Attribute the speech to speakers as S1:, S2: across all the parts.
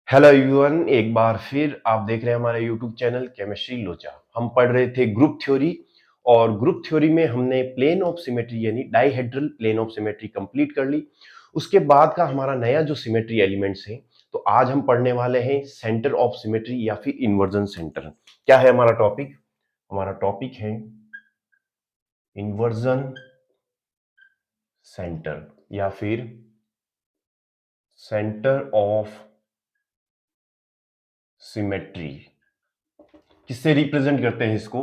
S1: Hello everyone, एक बार फिर आप देख रहे हैं हमारा यूट्यूब चैनल केमिस्ट्री लोचा। हम पढ़ रहे थे ग्रुप थ्योरी और ग्रुप थ्योरी में हमने प्लेन ऑफ सिमेट्री यानी dihedral plane of symmetry complete कर ली। उसके बाद का हमारा नया जो सिमेट्री एलिमेंट्स है, तो आज हम पढ़ने वाले हैं सेंटर ऑफ सिमेट्री या फिर इन्वर्जन सेंटर। क्या है हमारा टॉपिक? हमारा टॉपिक है इन्वर्जन सेंटर या फिर सेंटर ऑफ सिमेट्री। किससे रिप्रेजेंट करते हैं इसको?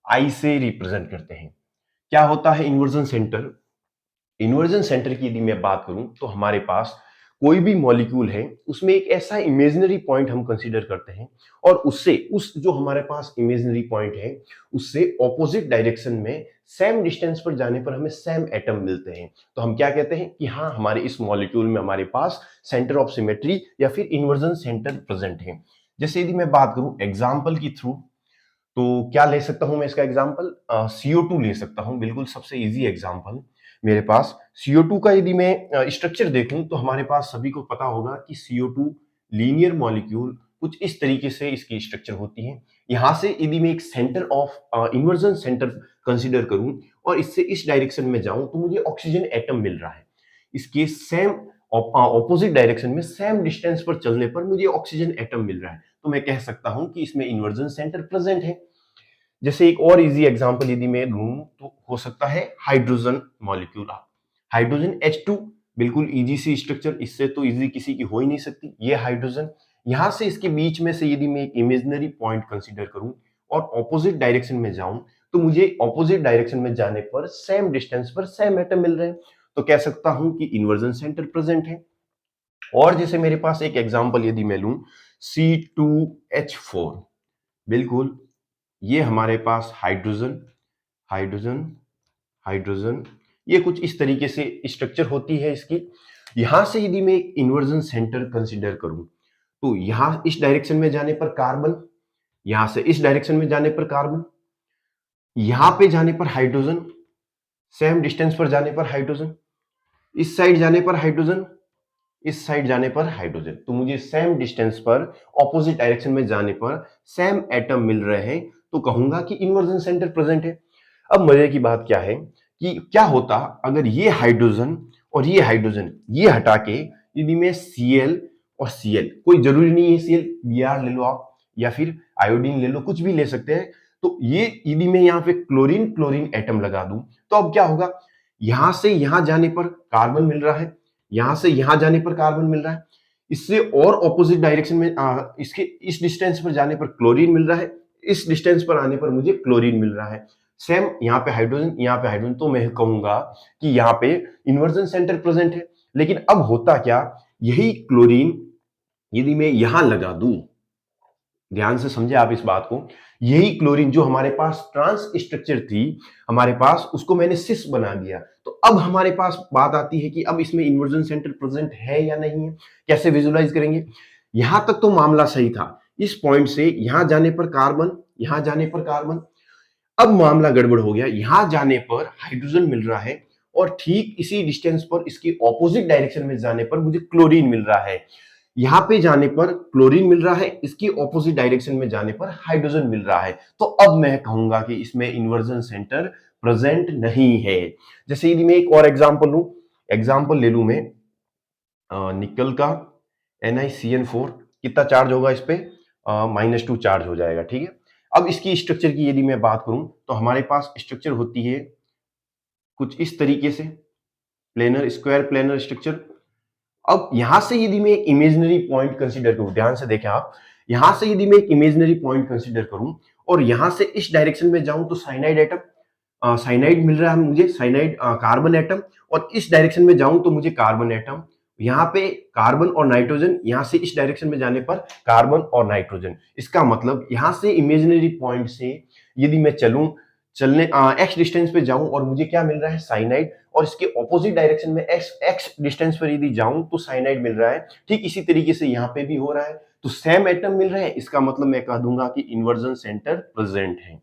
S1: आई से रिप्रेजेंट करते हैं। क्या होता है इन्वर्जन सेंटर? इन्वर्जन सेंटर की यदि मैं बात करूं तो हमारे पास कोई भी मॉलिक्यूल है, उसमें एक ऐसा इमेजिनरी पॉइंट हम कंसीडर करते हैं और उससे उस जो हमारे पास इमेजिनरी पॉइंट है उससे ऑपोजिट डायरेक्शन में सेम डिस्टेंस पर जाने पर हमें सेम एटम मिलते हैं। तो हम क्या कहते हैं कि हाँ, हमारे इस मॉलिक्यूल में हमारे पास सेंटर ऑफ सिमेट्री या फिर इन्वर्जन सेंटर प्रेजेंट है। जैसे यदि मैं बात करूं एग्जाम्पल की थ्रू, तो क्या ले सकता हूं मैं इसका एग्जांपल? CO2 ले सकता हूं, बिल्कुल सबसे इजी एग्जांपल। मेरे पास CO2 का यदि मैं स्ट्रक्चर देखूं तो हमारे पास सभी को पता होगा कि CO2 लीनियर मॉलिक्यूल कुछ इस तरीके से इसकी स्ट्रक्चर होती है। यहां से यदि मैं एक centre of inversion centre consider करूं और इससे इस डायरेक्शन में जाऊं तो मुझे ऑक्सीजन एटम मिल रहा है। इसके सेम ऑपोजिट डायरेक्शन में सेम डिस्टेंस पर चलने पर मुझे ऑक्सीजन एटम मिल रहा है, तो मैं कह सकता हूं कि इसमें इन्वर्जन सेंटर प्रेजेंट है। जैसे एक और इजी एग्जांपल यदि मैं लूं तो हो सकता है हाइड्रोजन मॉलिक्यूल। हाइड्रोजन H2, बिल्कुल इजी सी स्ट्रक्चर, इससे तो इजी किसी की हो ही नहीं सकती। ये हाइड्रोजन, यहां से इसके बीच में से यदि मैं एक इमेजिनरी पॉइंट कंसीडर करूं और ऑपोजिट डायरेक्शन में जाऊं तो मुझे ऑपोजिट डायरेक्शन में जाने पर सेम डिस्टेंस पर सेम एटम मिल रहे हैं, तो कह सकता हूं कि इन्वर्जन सेंटर प्रेजेंट है। और जैसे मेरे पास एक एग्जांपल यदि मैं लूं C2H4, बिल्कुल ये हमारे पास हाइड्रोजन हाइड्रोजन हाइड्रोजन, ये कुछ इस तरीके से स्ट्रक्चर होती है इसकी। यहां से यदि मैं एक इन्वर्जन सेंटर कंसीडर करूं तो यहां इस डायरेक्शन में जाने पर कार्बन, यहां से इस डायरेक्शन में जाने पर कार्बन, यहां पे जाने पर हाइड्रोजन, सेम डिस्टेंस पर जाने पर हाइड्रोजन, इस साइड जाने पर हाइड्रोजन, इस साइड जाने पर हाइड्रोजन, तो मुझे सेम डिस्टेंस पर ऑपोजिट डायरेक्शन में जाने पर सेम एटम मिल रहे हैं, तो कहूंगा कि इन्वर्जन सेंटर प्रेजेंट है। अब मजे की बात क्या है कि क्या होता अगर ये हाइड्रोजन और ये हाइड्रोजन ये हटा के यदि मैं Cl और Cl, कोई जरूरी नहीं है Cl, Br ले लो आप या फिर आयोडीन ले लो, कुछ भी ले सकते हैं, तो ये यदि मैं यहाँ पे क्लोरीन क्लोरीन एटम लगा दूं तो अब क्या होगा? यहां से यहां जाने पर कार्बन मिल रहा है, यहां से यहां जाने पर कार्बन मिल रहा है, इससे और ऑपोजिट डायरेक्शन में इसके इस डिस्टेंस पर जाने पर क्लोरीन मिल रहा है, इस डिस्टेंस पर आने पर मुझे क्लोरीन मिल रहा है। सेम यहाँ पे हाइड्रोजन, यहाँ पे हाइड्रोजन, तो मैं कहूंगा कि यहाँ पे इन्वर्जन सेंटर प्रेजेंट है। लेकिन अब होता क्या, यही क्लोरीन यदि मैं यहां लगा दूं, ध्यान से समझे आप इस बात को, यही क्लोरीन जो हमारे पास ट्रांस स्ट्रक्चर थी हमारे पास, उसको मैंने सिस बना दिया, तो अब हमारे पास बात आती है कि अब इसमें इन्वर्जन सेंटर प्रेजेंट है या नहीं है, कैसे विजुलाइज करेंगे? यहां तक तो मामला सही था, इस पॉइंट से यहां जाने पर कार्बन, यहां जाने पर कार्बन। अब मामला गड़बड़ हो गया, यहां जाने पर हाइड्रोजन मिल रहा है और ठीक इसी डिस्टेंस पर इसके ऑपोजिट डायरेक्शन में जाने पर मुझे क्लोरीन मिल रहा है। यहां पे जाने पर क्लोरीन मिल रहा है, इसकी ऑपोजिट डायरेक्शन में जाने पर हाइड्रोजन मिल रहा है, तो अब मैं कहूंगा कि इसमें इन्वर्जन सेंटर प्रेजेंट नहीं है। जैसे यदि मैं एक और एग्जांपल लूं, एग्जांपल ले लूं मैं निकल का NiCN4, कितना चार्ज होगा इस पे? -2 चार्ज हो जाएगा, ठीक है। अब इसकी स्ट्रक्चर की यदि मैं बात करूं तो हमारे पास स्ट्रक्चर होती है कुछ इस तरीके से, प्लेनर स्क्वायर प्लेनर स्ट्रक्चर। अब यहां से यदि मैं एक इमेजिनरी पॉइंट कंसीडर करूं, ध्यान से देखें आप, यहां से यदि मैं एक इमेजिनरी पॉइंट कंसीडर करूं और यहां से इस डायरेक्शन में जाऊं तो साइनाइड एटम, साइनाइड मिल रहा है मुझे, साइनाइड कार्बन एटम, और इस डायरेक्शन में जाऊं तो मुझे कार्बन एटम, यहाँ पे कार्बन और नाइट्रोजन, यहां से इस डायरेक्शन में जाने पर कार्बन और नाइट्रोजन। इसका मतलब यहां से इमेजिनरी पॉइंट से यदि मैं चलने एक्स डिस्टेंस पे जाऊं और मुझे क्या मिल रहा है? साइनाइड, और इसके ऑपोजिट डायरेक्शन में एक्स एक्स डिस्टेंस पर यदि जाऊं तो साइनाइड मिल रहा है। ठीक इसी तरीके से यहाँ पे भी हो रहा है, तो सेम एटम मिल रहे हैं, इसका मतलब मैं कह दूंगा कि इन्वर्जन सेंटर प्रेजेंट है।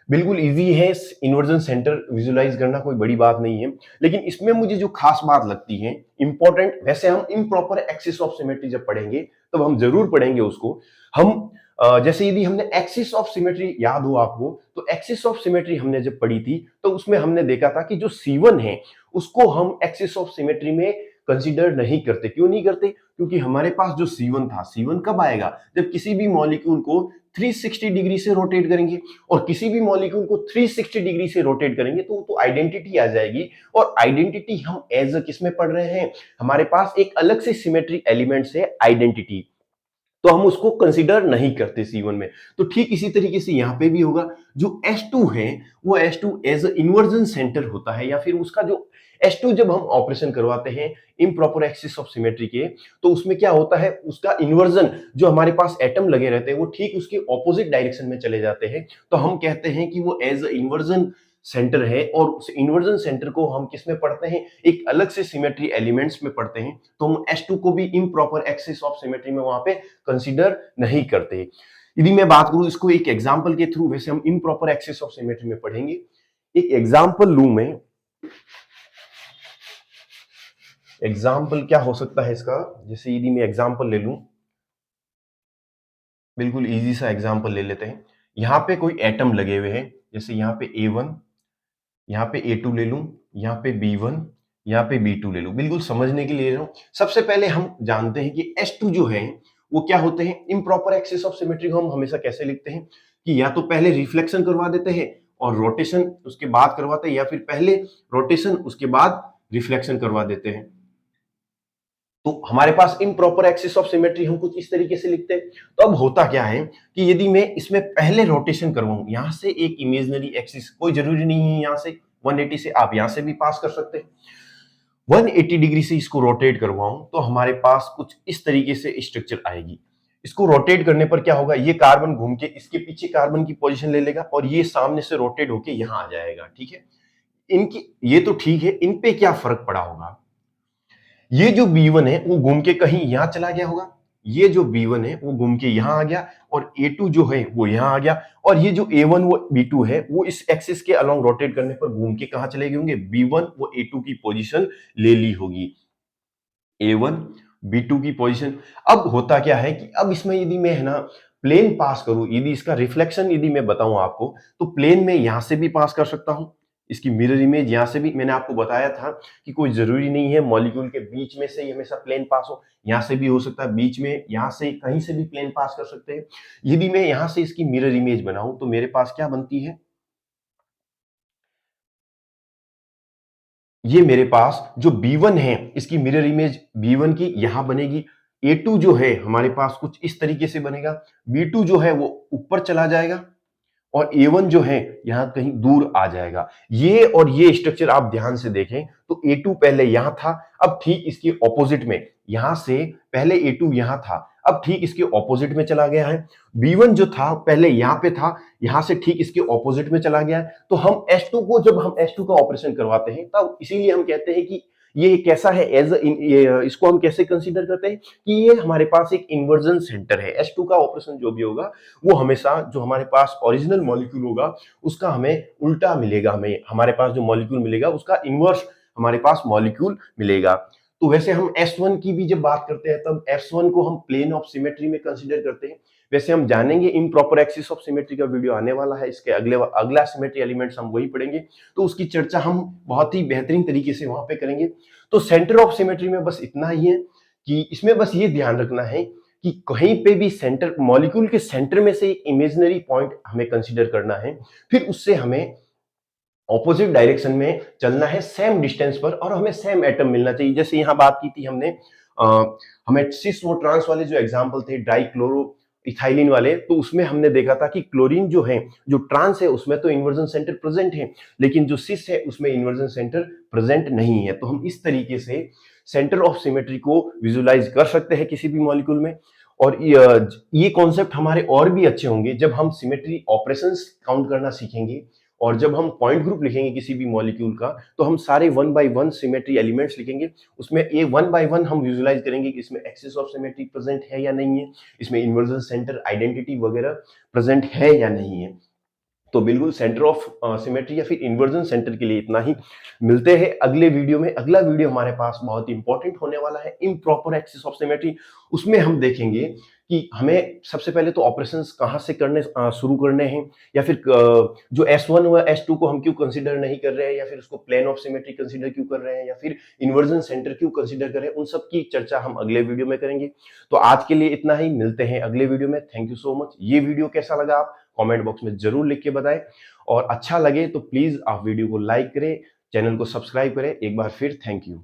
S1: बिल्कुल इजी है इन्वर्जन सेंटर विजुलाइज करना, कोई बड़ी बात नहीं है। लेकिन इसमें मुझे जो खास बात लगती है इंपॉर्टेंट, वैसे हम इम्प्रॉपर एक्सिस ऑफ सिमेट्री जब पढ़ेंगे तब हम जरूर पढ़ेंगे उसको। हम जैसे यदि हमने एक्सिस ऑफ सिमेट्री याद हो आपको, तो एक्सिस ऑफ सिमेट्री हमने जब पढ़ी थी तो उसमें हमने देखा था कि जो C1 है उसको हम एक्सिस ऑफ सिमेट्री में कंसीडर नहीं करते। क्यों नहीं करते? क्योंकि हमारे पास जो C1 था, C1 कब आएगा? जब किसी भी मॉलिक्यूल को 360 डिग्री से रोटेट करेंगे, और किसी भी मॉलिक्यूल को 360 डिग्री से रोटेट करेंगे तो आइडेंटिटी आ जाएगी। और आइडेंटिटी हम एज किस में पढ़ रहे हैं? हमारे पास एक अलग से सिमेट्री एलिमेंट्स है आइडेंटिटी, तो हम उसको कंसीडर नहीं करते C1 में। तो ठीक इसी तरीके से यहां पे भी होगा। जो S2 है वो S2 एज इन्वर्जन सेंटर होता है, या फिर उसका जो S2 जब हम ऑपरेशन करवाते हैं इम्प्रॉपर एक्सिस ऑफ सिमेट्री के, तो उसमें क्या होता है, उसका इन्वर्जन जो हमारे पास एटम लगे रहते हैं वो ठीक उसके ऑपोजिट डायरेक्शन में चले जाते हैं। तो हम कहते हैं कि वो एज इन्वर्जन सेंटर है। और उस इन्वर्जन सेंटर को हम किस में पढ़ते हैं? एक अलग से सिमेट्री एलिमेंट्स में पढ़ते हैं। तो हम S2 को भी इम्प्रॉपर एक्सिस ऑफ सिमेट्री में वहां पे कंसीडर नहीं करते। यदि मैं बात करूं इसको एक एग्जांपल के थ्रू, वैसे हम इम्प्रॉपर एक्सिस ऑफ सिमेट्री में पढ़ेंगे। एक एग्जांपल लूं मैं, एग्जांपल क्या हो सकता है इसका? जैसे यदि मैं एग्जांपल ले लूं, बिल्कुल इजी सा एग्जांपल ले लेते हैं। यहां पे कोई एटम लगे हुए हैं, जैसे यहाँ पे A1, यहाँ पे A2 ले लूं, यहाँ पे B1, यहाँ पे B2 ले लूं। बिल्कुल समझने के लिए ले रहा हूं। सबसे पहले हम जानते हैं कि S2 जो है वो क्या होते हैं? इम्प्रॉपर एक्सिस ऑफ सिमेट्री को हम हमेशा कैसे लिखते हैं कि या तो पहले रिफ्लेक्शन करवा देते हैं और रोटेशन उसके बाद करवाते हैं, या फिर पहले रोटेशन उसके बाद रिफ्लेक्शन करवा देते हैं। तो हमारे पास इम्प्रॉपर एक्सिस ऑफ सिमेट्री हम कुछ इस तरीके से लिखते हैं। तो अब होता क्या है कि यदि मैं इसमें पहले रोटेशन करवाऊं, यहां से एक इमेजिनरी एक्सिस, कोई जरूरी नहीं है यहां से 180 से, आप यहां से भी पास कर सकते हैं, 180 डिग्री से इसको रोटेट करवाऊं तो हमारे पास कुछ इस तरीके से स्ट्रक्चर आएगी। इसको रोटेट करने पर क्या होगा? ये कार्बन घूम के इसके पीछे कार्बन की पोजीशन ले लेगा और ये सामने से रोटेट होके यहां आ जाएगा। ठीक है, इनकी ये तो ठीक है, इन पे क्या फर्क पड़ा होगा? ये जो B1 है वो घूम के कहीं यहां चला गया होगा, ये जो B1 है वो घूम के यहां आ गया, और A2 जो है वो यहां आ गया, और ये जो A1 वो B2 है वो इस एक्सिस के अलोंग रोटेट करने पर घूम के कहां चले गए होंगे? B1 वो A2 की पोजीशन ले ली होगी, A1 B2 की पोजीशन। अब होता क्या है कि अब इसमें यदि मैं है ना प्लेन पास करूं, यदि इसका रिफ्लेक्शन यदि मैं बताऊं आपको, तो प्लेन में यहां से भी पास कर सकता हूं, इसकी मिरर इमेज यहां से भी। मैंने आपको बताया था कि कोई जरूरी नहीं है मॉलिक्यूल के बीच में से ही हमेशा प्लेन पास हो, यहां से भी हो सकता है, बीच में यहां से कहीं से भी प्लेन पास कर सकते हैं। यदि मैं यहां से इसकी मिरर इमेज बनाऊं तो मेरे पास क्या बनती है? ये मेरे पास जो B1 है इसकी मिरर इमेज B1 की यहां बनेगी। A2 जो है हमारे पास कुछ इस तरीके से बनेगा। B2 जो है वो ऊपर चला जाएगा, और A1 जो है यहां कहीं दूर आ जाएगा। ये और ये स्ट्रक्चर आप ध्यान से देखें तो A2 पहले यहां था, अब ठीक इसके ऑपोजिट में, यहां से पहले A2 यहां था, अब ठीक इसके ऑपोजिट में चला गया है। B1 जो था पहले यहां पे था, यहां से ठीक इसके ऑपोजिट में चला गया है। तो हम S2 को, जब हम S2 का ऑपरेशन करवाते हैं तब इसीलिए हम कहते हैं कि ये कैसा है, एज इसको हम कैसे कंसीडर करते हैं कि ये हमारे पास एक इन्वर्जन सेंटर है। S2 का ऑपरेशन जो भी होगा वो हमेशा जो हमारे पास ओरिजिनल मॉलिक्यूल होगा उसका हमें उल्टा मिलेगा, हमें हमारे पास जो मॉलिक्यूल मिलेगा उसका इनवर्स हमारे पास मॉलिक्यूल मिलेगा। तो वैसे हम S1 की भी जब बात करते हैं तब S1 को हम प्लेन ऑफ सिमेट्री में कंसीडर करते हैं। वैसे हम जानेंगे इम्प्रॉपर एक्सिस ऑफ सिमेट्री का वीडियो आने वाला है, इसके अगला सिमेट्री एलिमेंट्स हम वही पढ़ेंगे, तो उसकी चर्चा हम बहुत ही बेहतरीन तरीके से वहां पे करेंगे। तो सेंटर ऑफ सिमेट्री में बस इतना ही है कि इसमें बस ये ध्यान रखना है कि कहीं पे भी सेंटर, मॉलिक्यूल के सेंटर में से एक इमेजिनरी पॉइंट हमें कंसीडर करना है, फिर उससे हमें ऑपोजिट डायरेक्शन में चलना है सेम डिस्टेंस पर, और हमें सेम एटम मिलना चाहिए। जैसे यहां बात की थी हमने हमें सिस वो ट्रांस वाले जो एग्जांपल थे डाइक्लोरो इथाइलिन वाले, तो उसमें हमने देखा था कि क्लोरीन जो है, जो ट्रांस है उसमें तो इन्वर्जन सेंटर प्रेजेंट है, लेकिन जो सिस है उसमें इन्वर्जन सेंटर प्रेजेंट नहीं है। तो हम इस तरीके से सेंटर ऑफ सिमेट्री को विजुलाइज कर सकते हैं किसी भी मॉलिक्यूल में। और ये कॉन्सेप्ट हमारे और भी अच्छे होंगे जब हम सिमेट्री ऑपरेशंस काउंट करना सीखेंगे, और जब हम पॉइंट ग्रुप लिखेंगे किसी भी मॉलिक्यूल का तो हम सारे 1 by 1 सिमेट्री एलिमेंट्स लिखेंगे। उसमें ये 1 by 1 हम विजुलाइज करेंगे कि इसमें एक्सिस ऑफ सिमेट्री प्रेजेंट है या नहीं है, इसमें इन्वर्जन सेंटर आइडेंटिटी वगैरह प्रेजेंट है या नहीं है। तो बिल्कुल सेंटर ऑफ सिमेट्री या फिर इन्वर्जन सेंटर के लिए इतना ही। मिलते हैं अगले वीडियो में। अगला वीडियो हमारे पास बहुत इंपॉर्टेंट होने वाला है, इम्प्रॉपर एक्सिस ऑफ सिमेट्री। उसमें हम देखेंगे कि हमें सबसे पहले तो ऑपरेशंस कहाँ से करने शुरू करने हैं, या फिर जो S1 हुआ S2 को हम क्यों कंसीडर नहीं कर रहे हैं, या फिर उसको प्लेन ऑफ सिमेट्री कंसीडर क्यों कर रहे हैं, या फिर इन्वर्जन सेंटर क्यों कंसीडर कर रहे हैं, उन सब की चर्चा हम अगले वीडियो में करेंगे। तो आज के लिए इतना ही, मिलते हैं अगले वीडियो में। Thank you so much. ये वीडियो कैसा लगा आप कमेंट बॉक्स में जरूर लिख के बताएं, और अच्छा लगे तो प्लीज आप वीडियो को लाइक करें, चैनल को सब्सक्राइब करें। एक बार फिर थैंक यू।